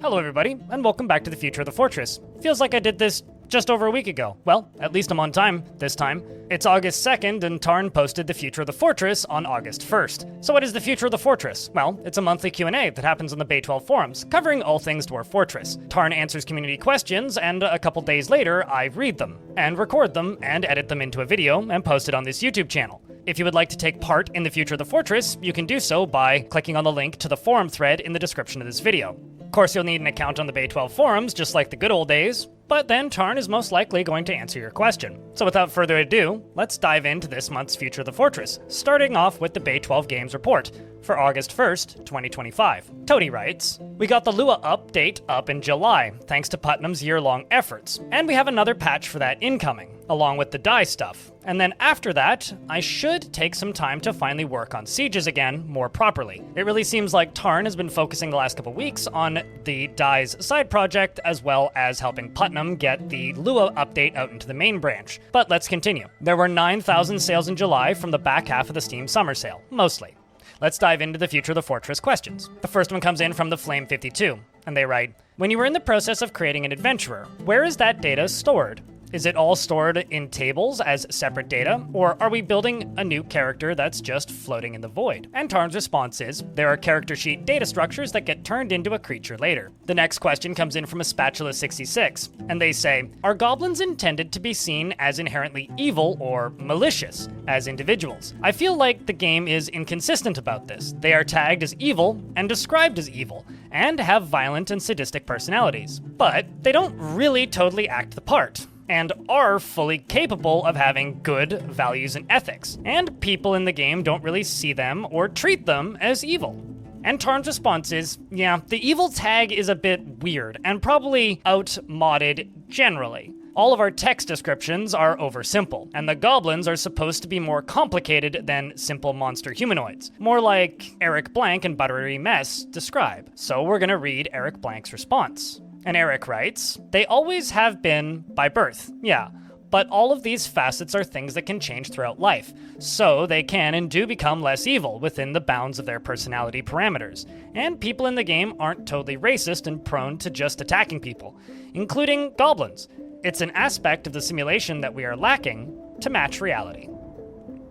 Hello everybody, and welcome back to the Future of the Fortress. Feels like I did this just over a week ago. Well, at least I'm on time this time. It's August 2nd, and Tarn posted the Future of the Fortress on August 1st. So what is the Future of the Fortress? Well, it's a monthly Q&A that happens on the Bay 12 forums, covering all things Dwarf Fortress. Tarn answers community questions, and a couple days later, I read them, and record them, and edit them into a video, and post it on this YouTube channel. If you would like to take part in the Future of the Fortress, you can do so by clicking on the link to the forum thread in the description of this video. Of course, you'll need an account on the Bay 12 forums, just like the good old days, but then Tarn is most likely going to answer your question. So without further ado, let's dive into this month's Future of the Fortress, starting off with the Bay 12 Games report for August 1st, 2025. Tony writes, "We got the Lua update up in July, thanks to Putnam's year-long efforts, and we have another patch for that incoming, along with the die stuff. And then after that, I should take some time to finally work on sieges again more properly. It really seems like Tarn has been focusing the last couple weeks on the dies side project, as well as helping Putnam get the Lua update out into the main branch. But let's continue. There were 9,000 sales in July from the back half of the Steam summer sale, mostly. Let's dive into the Future of the Fortress questions. The first one comes in from the Flame52, and they write, "When you were in the process of creating an adventurer, where is that data stored? Is it all stored in tables as separate data, or are we building a new character that's just floating in the void?" And Tarn's response is, there are character sheet data structures that get turned into a creature later. The next question comes in from a Spatula66, and they say, "Are goblins intended to be seen as inherently evil or malicious as individuals? I feel like the game is inconsistent about this. They are tagged as evil and described as evil, and have violent and sadistic personalities, but they don't really totally act the part, and are fully capable of having good values and ethics, and people in the game don't really see them or treat them as evil." And Tarn's response is, yeah, the evil tag is a bit weird, and probably outmoded generally. All of our text descriptions are oversimple, and the goblins are supposed to be more complicated than simple monster humanoids. More like Eric Blank and Buttery Mess describe. So we're gonna read Eric Blank's response. And Eric writes, "They always have been by birth, yeah, but all of these facets are things that can change throughout life, so they can and do become less evil within the bounds of their personality parameters. And people in the game aren't totally racist and prone to just attacking people, including goblins. It's an aspect of the simulation that we are lacking to match reality."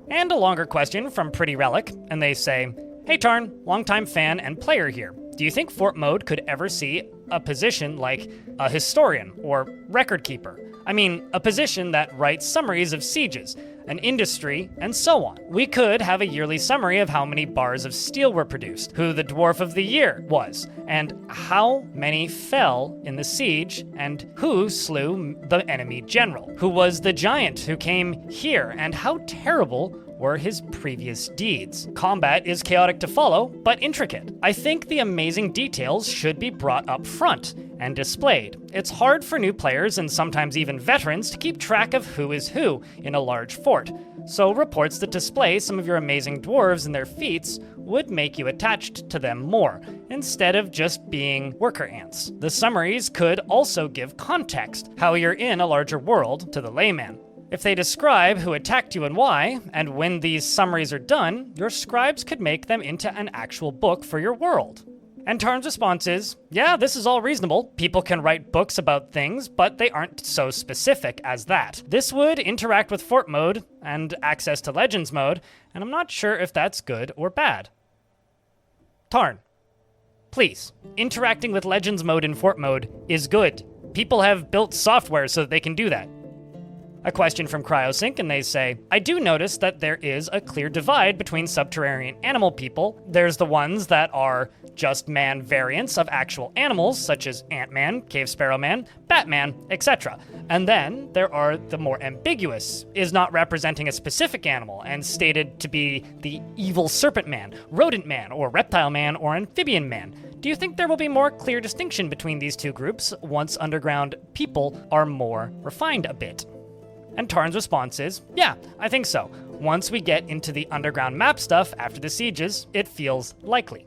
And a longer question from Pretty Relic, and they say, "Hey Tarn, longtime fan and player here. Do you think Fort Mode could ever see a position like a historian or record keeper? I mean, a position that writes summaries of sieges, an industry, and so on. We could have a yearly summary of how many bars of steel were produced, who the Dwarf of the Year was, and how many fell in the siege, and who slew the enemy general, who was the giant who came here, and how terrible were his previous deeds. Combat is chaotic to follow, but intricate. I think the amazing details should be brought up front and displayed. It's hard for new players and sometimes even veterans to keep track of who is who in a large fort, so reports that display some of your amazing dwarves and their feats would make you attached to them more, instead of just being worker ants. The summaries could also give context, how you're in a larger world, to the layman. If they describe who attacked you and why, and when these summaries are done, your scribes could make them into an actual book for your world." And Tarn's response is, yeah, this is all reasonable. People can write books about things, but they aren't so specific as that. This would interact with Fort Mode and access to Legends Mode, and I'm not sure if that's good or bad. Tarn, please, interacting with Legends Mode in Fort Mode is good. People have built software so that they can do that. A question from Cryosync, and they say, "I do notice that there is a clear divide between subterranean animal people. There's the ones that are just man variants of actual animals, such as Ant-Man, Cave Sparrow Man, Batman, etc. And then there are the more ambiguous, is not representing a specific animal and stated to be the evil serpent man, rodent man, or reptile man, or amphibian man. Do you think there will be more clear distinction between these two groups once underground people are more refined a bit?" And Tarn's response is, yeah, I think so. Once we get into the underground map stuff after the sieges, it feels likely.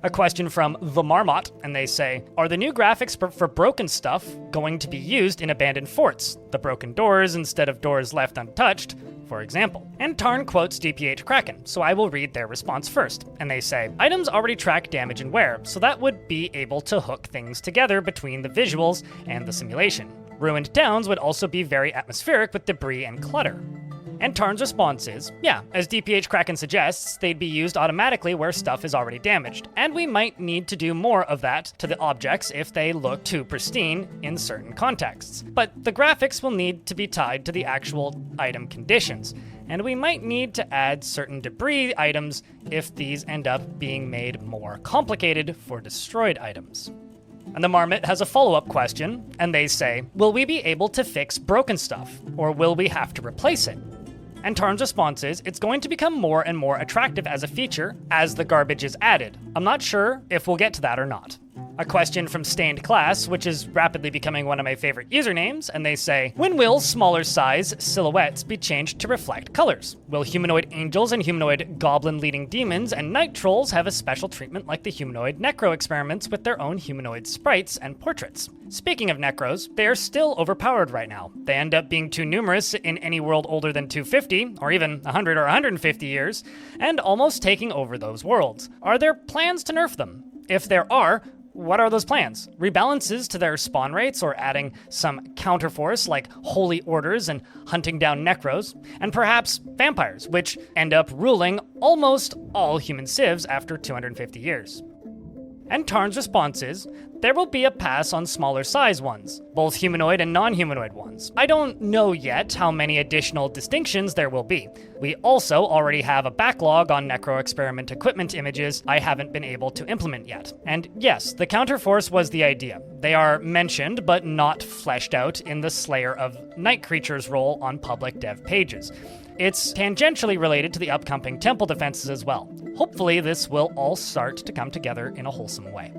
A question from The Marmot, and they say, "Are the new graphics for broken stuff going to be used in abandoned forts? The broken doors instead of doors left untouched? for example. And Tarn quotes DPH Kraken, so I will read their response first. And they say, items already track damage and wear, so that would be able to hook things together between the visuals and the simulation. Ruined towns would also be very atmospheric with debris and clutter. And Tarn's response is, yeah, as DPH Kraken suggests, they'd be used automatically where stuff is already damaged, and we might need to do more of that to the objects if they look too pristine in certain contexts. But the graphics will need to be tied to the actual item conditions, and we might need to add certain debris items if these end up being made more complicated for destroyed items. And the Marmot has a follow-up question, and they say, will we be able to fix broken stuff, or will we have to replace it? And Tarn's response is, it's going to become more and more attractive as a feature as the garbage is added. I'm not sure if we'll get to that or not. A question from Stained Class, which is rapidly becoming one of my favorite usernames, and they say, when will smaller size silhouettes be changed to reflect colors? Will humanoid angels and humanoid goblin-leading demons and night trolls have a special treatment like the humanoid necro experiments with their own humanoid sprites and portraits? Speaking of necros, they are still overpowered right now. They end up being too numerous in any world older than 250, or even 100 or 150 years, and almost taking over those worlds. Are there plans to nerf them? If there are, what are those plans? Rebalances to their spawn rates, or adding some counterforce like holy orders and hunting down necros, and perhaps vampires, which end up ruling almost all human civs after 250 years. And Tarn's response is, there will be a pass on smaller size ones, both humanoid and non-humanoid ones. I don't know yet how many additional distinctions there will be. We also already have a backlog on Necro experiment equipment images I haven't been able to implement yet. And yes, the counterforce was the idea. They are mentioned but not fleshed out in the Slayer of Night Creatures role on public dev pages. It's tangentially related to the upcoming temple defenses as well. Hopefully this will all start to come together in a wholesome way.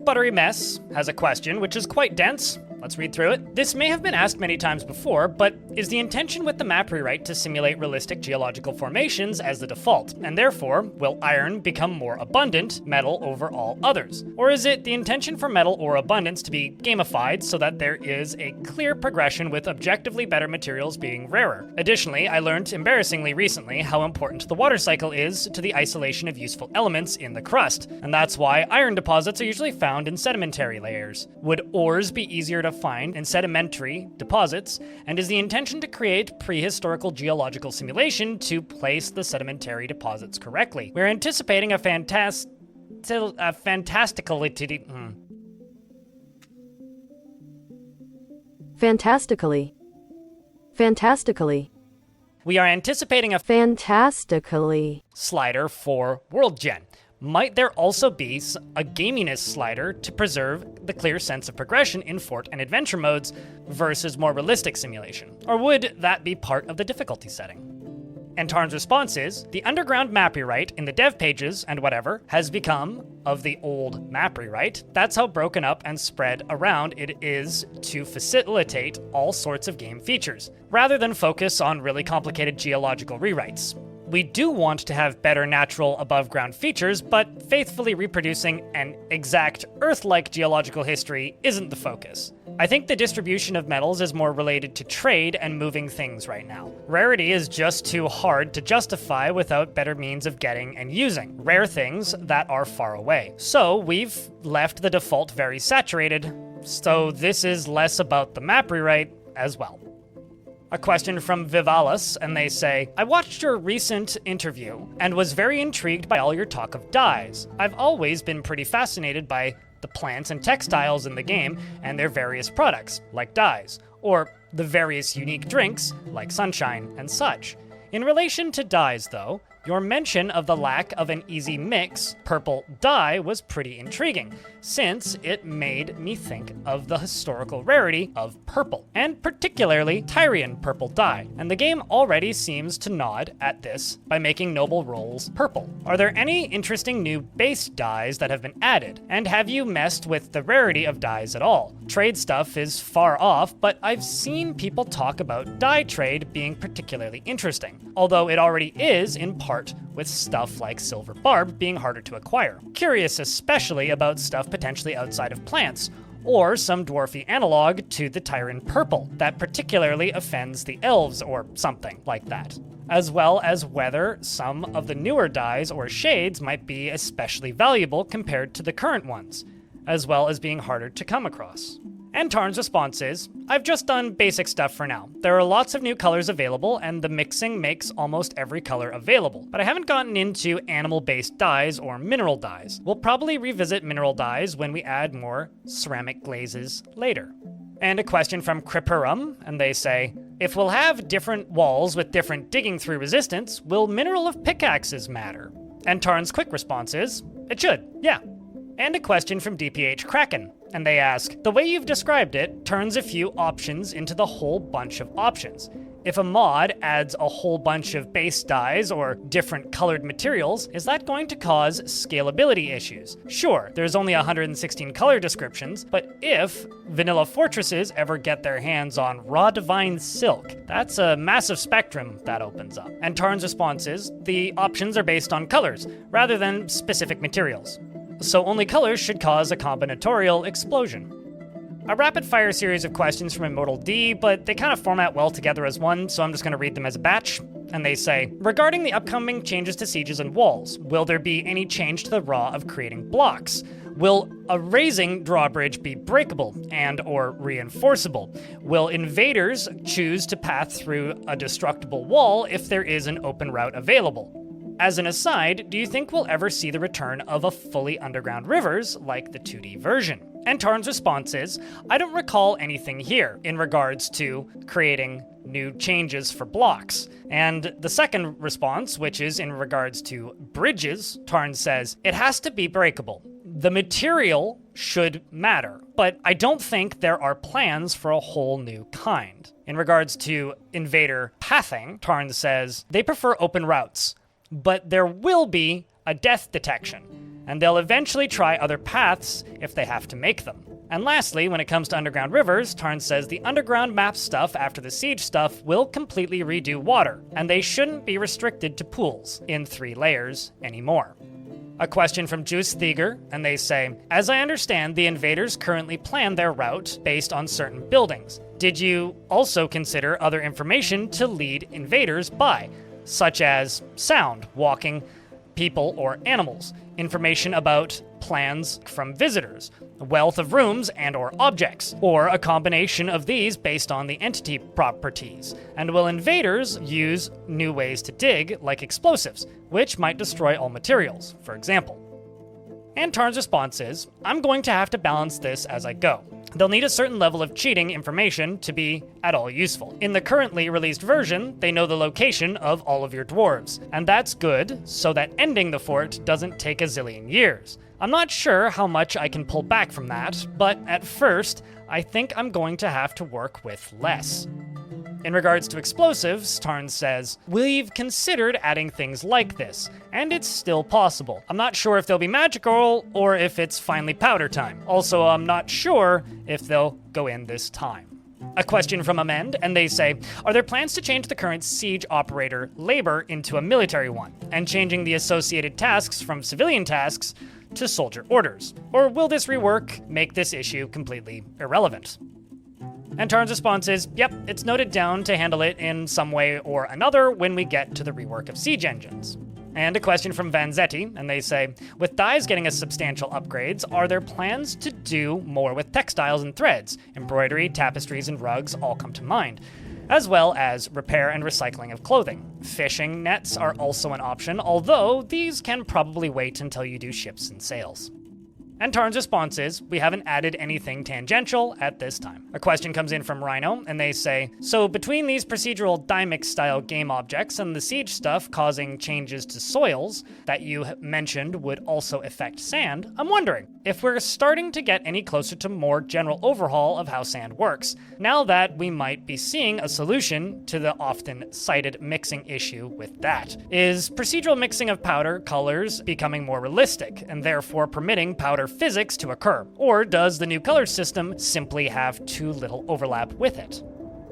Buttery Mess has a question which is quite dense. Let's read through it. This may have been asked many times before, but is the intention with the map rewrite to simulate realistic geological formations as the default, and therefore, will iron become more abundant, metal over all others? Or is it the intention for metal or abundance to be gamified so that there is a clear progression with objectively better materials being rarer? Additionally, I learned embarrassingly recently how important the water cycle is to the isolation of useful elements in the crust, and that's why iron deposits are usually found in sedimentary layers. Would ores be easier to find in sedimentary deposits, and is the intention to create prehistorical geological simulation to place the sedimentary deposits correctly? We're anticipating a fantastically. We are anticipating a Fantastically. slider for World Gen. Might there also be a gaminess slider to preserve the clear sense of progression in fort and adventure modes versus more realistic simulation? Or would that be part of the difficulty setting? And Tarn's response is, the underground map rewrite in the dev pages and whatever has become of the old map rewrite. That's how broken up and spread around it is to facilitate all sorts of game features, rather than focus on really complicated geological rewrites. We do want to have better natural above-ground features, but faithfully reproducing an exact Earth-like geological history isn't the focus. I think the distribution of metals is more related to trade and moving things right now. Rarity is just too hard to justify without better means of getting and using rare things that are far away. So we've left the default very saturated, so this is less about the map rewrite as well. A question from Vivalis, and they say, I watched your recent interview and was very intrigued by all your talk of dyes. I've always been pretty fascinated by the plants and textiles in the game and their various products, like dyes, or the various unique drinks, like sunshine and such. In relation to dyes, though, your mention of the lack of an easy mix purple dye was pretty intriguing, since it made me think of the historical rarity of purple, and particularly Tyrian purple dye, and the game already seems to nod at this by making noble rolls purple. Are there any interesting new base dyes that have been added, and have you messed with the rarity of dyes at all? Trade stuff is far off, but I've seen people talk about dye trade being particularly interesting, although it already is in part with stuff like silver barb being harder to acquire. Curious especially about stuff potentially outside of plants, or some dwarfy analog to the Tyran purple that particularly offends the elves or something like that, as well as whether some of the newer dyes or shades might be especially valuable compared to the current ones, as well as being harder to come across. And Tarn's response is, I've just done basic stuff for now. There are lots of new colors available, and the mixing makes almost every color available, but I haven't gotten into animal-based dyes or mineral dyes. We'll probably revisit mineral dyes when we add more ceramic glazes later. And a question from Kripurum, and they say, if we'll have different walls with different digging through resistance, will mineral of pickaxes matter? And Tarn's quick response is, it should, yeah. And a question from DPH Kraken, and they ask, the way you've described it turns a few options into the whole bunch of options. If a mod adds a whole bunch of base dyes or different colored materials, is that going to cause scalability issues? Sure, there's only 116 color descriptions, but if vanilla fortresses ever get their hands on raw divine silk, that's a massive spectrum that opens up. And Tarn's response is, the options are based on colors, rather than specific materials. So only colors should cause a combinatorial explosion. A rapid-fire series of questions from Immortal D, but they kind of format well together as one, so I'm just going to read them as a batch. And they say, regarding the upcoming changes to sieges and walls, will there be any change to the raw of creating blocks? Will a raising drawbridge be breakable and or reinforceable? Will invaders choose to path through a destructible wall if there is an open route available? As an aside, do you think we'll ever see the return of a fully underground rivers like the 2D version? And Tarn's response is, I don't recall anything here in regards to creating new changes for blocks. And the second response, which is in regards to bridges, Tarn says, it has to be breakable. The material should matter, but I don't think there are plans for a whole new kind. In regards to invader pathing, Tarn says, they prefer open routes, but there will be a death detection, and they'll eventually try other paths if they have to make them. And lastly, when it comes to underground rivers, Tarn says the underground map stuff after the siege stuff will completely redo water, and they shouldn't be restricted to pools in 3 layers anymore. A question from Juice Thieger, and they say, as I understand, the invaders currently plan their route based on certain buildings. Did you also consider other information to lead invaders by, such as sound, walking, people or animals, information about plans from visitors, wealth of rooms and or objects, or a combination of these based on the entity properties? And will invaders use new ways to dig, like explosives, which might destroy all materials, for example? And Tarn's response is, I'm going to have to balance this as I go. They'll need a certain level of cheating information to be at all useful. In the currently released version, they know the location of all of your dwarves, and that's good so that ending the fort doesn't take a zillion years. I'm not sure how much I can pull back from that, but at first, I think I'm going to have to work with less. In regards to explosives, Tarn says, we've considered adding things like this, and it's still possible. I'm not sure if they'll be magical or if it's finally powder time. Also, I'm not sure if they'll go in this time. A question from Amend, and they say, are there plans to change the current siege operator labor into a military one, and changing the associated tasks from civilian tasks to soldier orders? Or will this rework make this issue completely irrelevant? And Tarn's response is, yep, it's noted down to handle it in some way or another when we get to the rework of siege engines. And a question from Vanzetti, and they say, with dyes getting us substantial upgrades, are there plans to do more with textiles and threads? Embroidery, tapestries, and rugs all come to mind, as well as repair and recycling of clothing. Fishing nets are also an option, although these can probably wait until you do ships and sails. And Tarn's response is, we haven't added anything tangential at this time. A question comes in from Rhino, and they say, so between these procedural Dymix-style game objects and the siege stuff causing changes to soils that you mentioned would also affect sand, I'm wondering if we're starting to get any closer to more general overhaul of how sand works, now that we might be seeing a solution to the often cited mixing issue with that. Is procedural mixing of powder colors becoming more realistic, and therefore permitting powder physics to occur? Or does the new color system simply have too little overlap with it?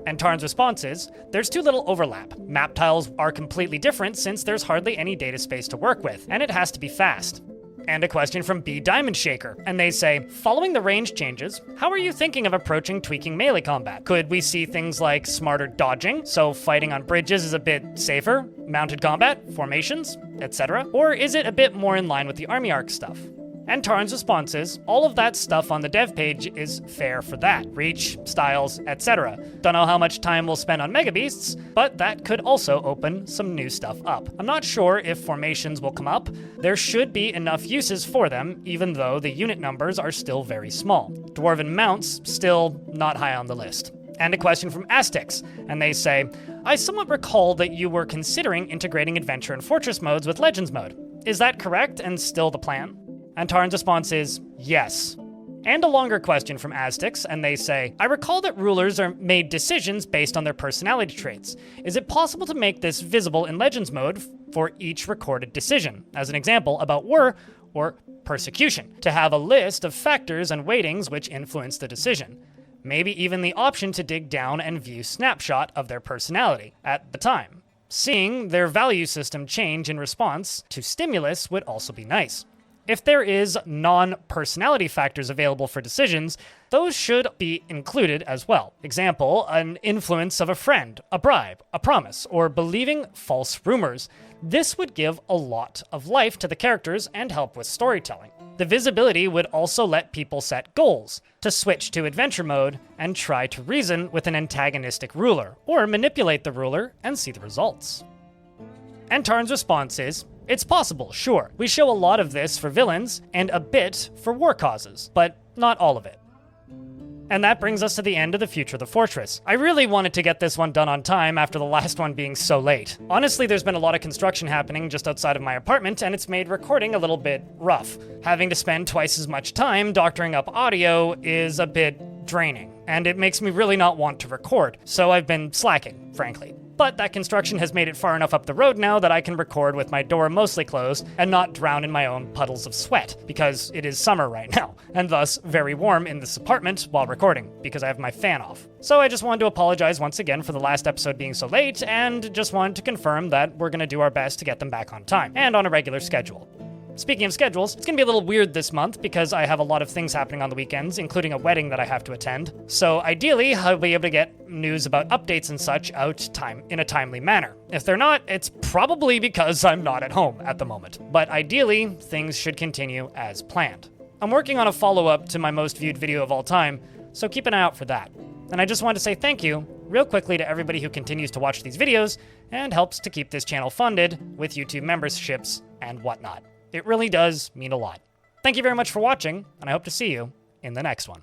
And Tarn's response is, there's too little overlap. Map tiles are completely different since there's hardly any data space to work with, and it has to be fast. And a question from B Diamond Shaker, and they say, following the range changes, how are you thinking of approaching tweaking melee combat? Could we see things like smarter dodging, so fighting on bridges is a bit safer, mounted combat, formations, etc.? Or is it a bit more in line with the army arc stuff? And Tarn's response is, all of that stuff on the dev page is fair for that. Reach, styles, etc. Don't know how much time we'll spend on Mega Beasts, but that could also open some new stuff up. I'm not sure if formations will come up. There should be enough uses for them, even though the unit numbers are still very small. Dwarven mounts, still not high on the list. And a question from Aztecs, and they say, I somewhat recall that you were considering integrating Adventure and Fortress modes with Legends mode. Is that correct and still the plan? And Tarn's response is, yes. And a longer question from Aztecs, and they say, I recall that rulers are made decisions based on their personality traits. Is it possible to make this visible in Legends mode for each recorded decision? As an example, about war or persecution, to have a list of factors and weightings which influence the decision. Maybe even the option to dig down and view snapshot of their personality at the time. Seeing their value system change in response to stimulus would also be nice. If there is non-personality factors available for decisions, those should be included as well. Example, an influence of a friend, a bribe, a promise, or believing false rumors. This would give a lot of life to the characters and help with storytelling. The visibility would also let people set goals, to switch to adventure mode and try to reason with an antagonistic ruler, or manipulate the ruler and see the results. And Tarn's response is, it's possible, sure. We show a lot of this for villains and a bit for war causes, but not all of it. And that brings us to the end of the Future of the Fortress. I really wanted to get this one done on time after the last one being so late. Honestly, there's been a lot of construction happening just outside of my apartment, and it's made recording a little bit rough. Having to spend twice as much time doctoring up audio is a bit draining, and it makes me really not want to record, so I've been slacking, frankly. But that construction has made it far enough up the road now that I can record with my door mostly closed and not drown in my own puddles of sweat, because it is summer right now, and thus very warm in this apartment while recording, because I have my fan off. So I just wanted to apologize once again for the last episode being so late, and just wanted to confirm that we're going to do our best to get them back on time, and on a regular schedule. Speaking of schedules, it's going to be a little weird this month because I have a lot of things happening on the weekends, including a wedding that I have to attend. So ideally, I'll be able to get news about updates and such out in a timely manner. If they're not, it's probably because I'm not at home at the moment. But ideally, things should continue as planned. I'm working on a follow-up to my most viewed video of all time, so keep an eye out for that. And I just wanted to say thank you real quickly to everybody who continues to watch these videos and helps to keep this channel funded with YouTube memberships and whatnot. It really does mean a lot. Thank you very much for watching, and I hope to see you in the next one.